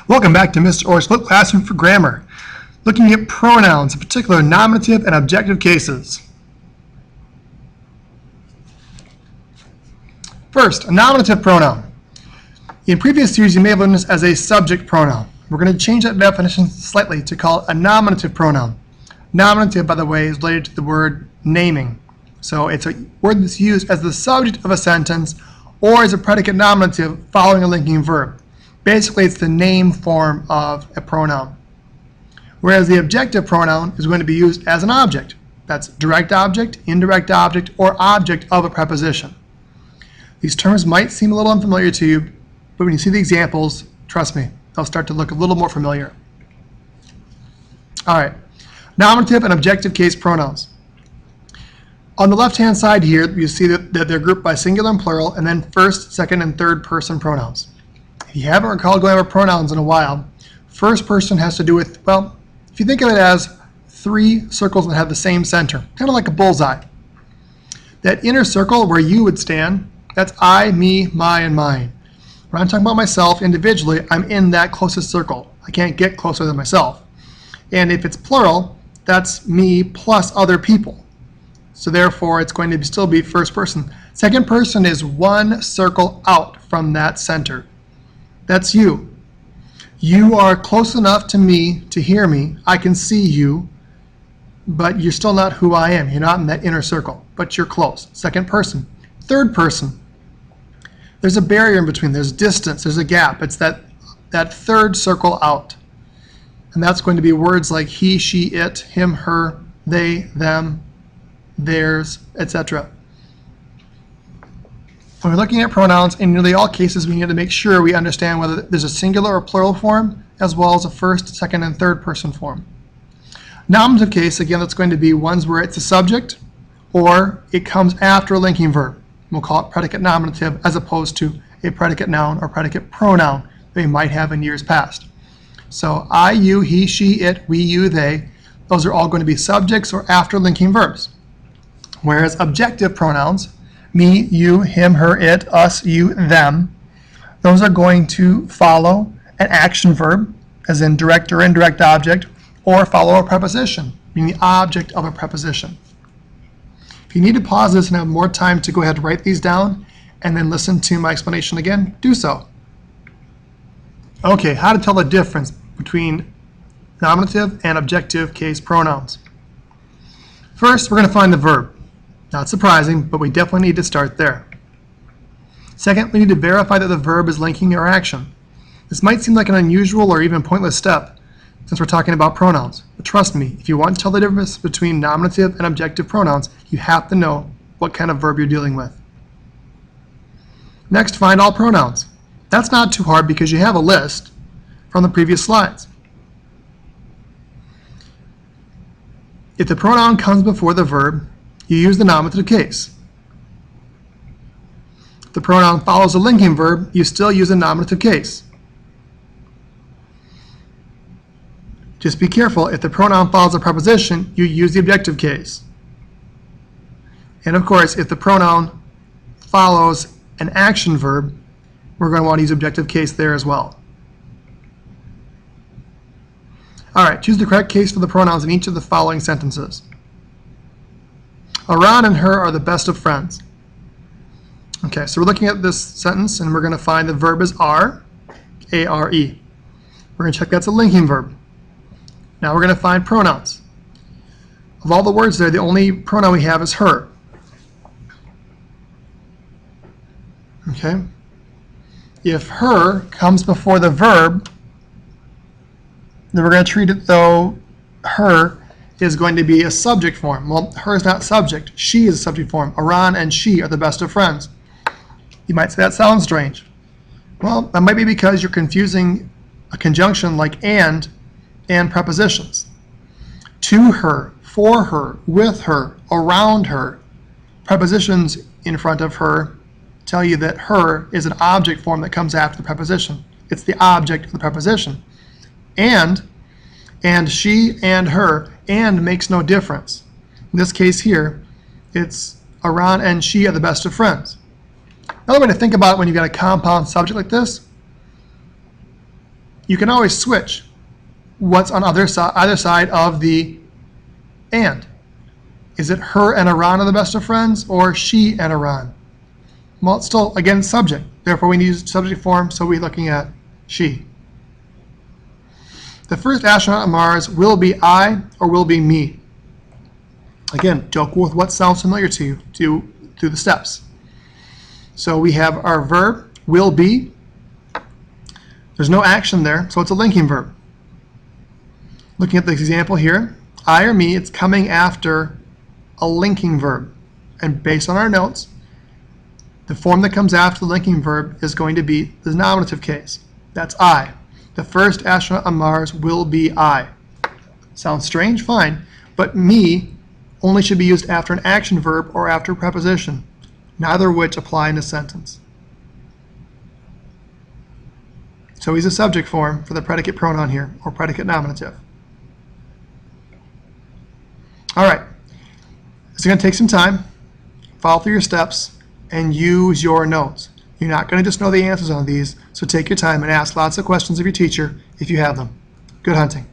Welcome back to Mr. Orth's Flip Classroom for Grammar, looking at pronouns, in particular nominative and objective cases. First, a nominative pronoun. In previous series, you may have learned this as a subject pronoun. We're going to change that definition slightly to call it a nominative pronoun. Nominative, by the way, is related to the word naming. So it's a word that's used as the subject of a sentence or as a predicate nominative following a linking verb. Basically, it's the name form of a pronoun. Whereas the objective pronoun is going to be used as an object. That's direct object, indirect object, or object of a preposition. These terms might seem a little unfamiliar to you, but when you see the examples, trust me, they'll start to look a little more familiar. All right, nominative and objective case pronouns. On the left-hand side here, you see that they're grouped by singular and plural, and then first, second, and third person pronouns. If you haven't recalled going over pronouns in a while, first person has to do with, well, if you think of it as three circles that have the same center, kind of like a bullseye. That inner circle where you would stand, that's I, me, my, and mine. When I'm talking about myself individually, I'm in that closest circle. I can't get closer than myself. And if it's plural, that's me plus other people. So therefore, it's going to still be first person. Second person is one circle out from that center. That's you. You are close enough to me to hear me. I can see you, but you're still not who I am. You're not in that inner circle, but you're close. Second person. Third person. There's a barrier in between. There's distance. There's a gap. It's that third circle out. And that's going to be words like he, she, it, him, her, they, them, theirs, etc. When we're looking at pronouns, in nearly all cases, we need to make sure we understand whether there's a singular or plural form, as well as a first, second, and third person form. Nominative case, again, that's going to be ones where it's a subject or it comes after a linking verb. We'll call it predicate nominative as opposed to a predicate noun or predicate pronoun that we might have in years past. So I, you, he, she, it, we, you, they, those are all going to be subjects or after linking verbs. Whereas objective pronouns, me, you, him, her, it, us, you, them, those are going to follow an action verb, as in direct or indirect object, or follow a preposition, meaning the object of a preposition. If you need to pause this and have more time to go ahead and write these down and then listen to my explanation again, do so. Okay, how to tell the difference between nominative and objective case pronouns. First, we're going to find the verb. Not surprising, but we definitely need to start there. Second, we need to verify that the verb is linking our action. This might seem like an unusual or even pointless step since we're talking about pronouns, but trust me, if you want to tell the difference between nominative and objective pronouns, you have to know what kind of verb you're dealing with. Next, find all pronouns. That's not too hard because you have a list from the previous slides. If the pronoun comes before the verb, you use the nominative case. If the pronoun follows a linking verb, you still use a nominative case. Just be careful, if the pronoun follows a preposition, you use the objective case. And of course, if the pronoun follows an action verb, we're going to want to use objective case there as well. All right, choose the correct case for the pronouns in each of the following sentences. Aran and her are the best of friends. Okay, so we're looking at this sentence and we're going to find the verb is are, A-R-E. We're going to check that's a linking verb. Now we're going to find pronouns. Of all the words there, the only pronoun we have is her. Okay? If her comes before the verb, then we're going to treat it though her is going to be a subject form. Well, her is not subject. She is a subject form. Aran and she are the best of friends. You might say that sounds strange. Well, that might be because you're confusing a conjunction like and prepositions. To her, for her, with her, around her. Prepositions in front of her tell you that her is an object form that comes after the preposition. It's the object of the preposition. And she and her, and makes no difference. In this case here, it's Aran and she are the best of friends. Another way to think about it when you've got a compound subject like this, you can always switch what's on either side of the and. Is it her and Iran are the best of friends, or she and Iran? Well, it's still, again, subject. Therefore, we need to use subject form, so we're looking at she. The first astronaut on Mars will be I or will be me. Again, don't go with what sounds familiar to you through the steps. So we have our verb, will be. There's no action there, so it's a linking verb. Looking at the example here, I or me, it's coming after a linking verb. And based on our notes, the form that comes after the linking verb is going to be the nominative case. That's I. The first astronaut on Mars will be I. Sounds strange? Fine. But me only should be used after an action verb or after a preposition, neither of which apply in a sentence. So he's a subject form for the predicate pronoun here, or predicate nominative. All right. It's going to take some time. Follow through your steps and use your notes. You're not going to just know the answers on these, so take your time and ask lots of questions of your teacher if you have them. Good hunting.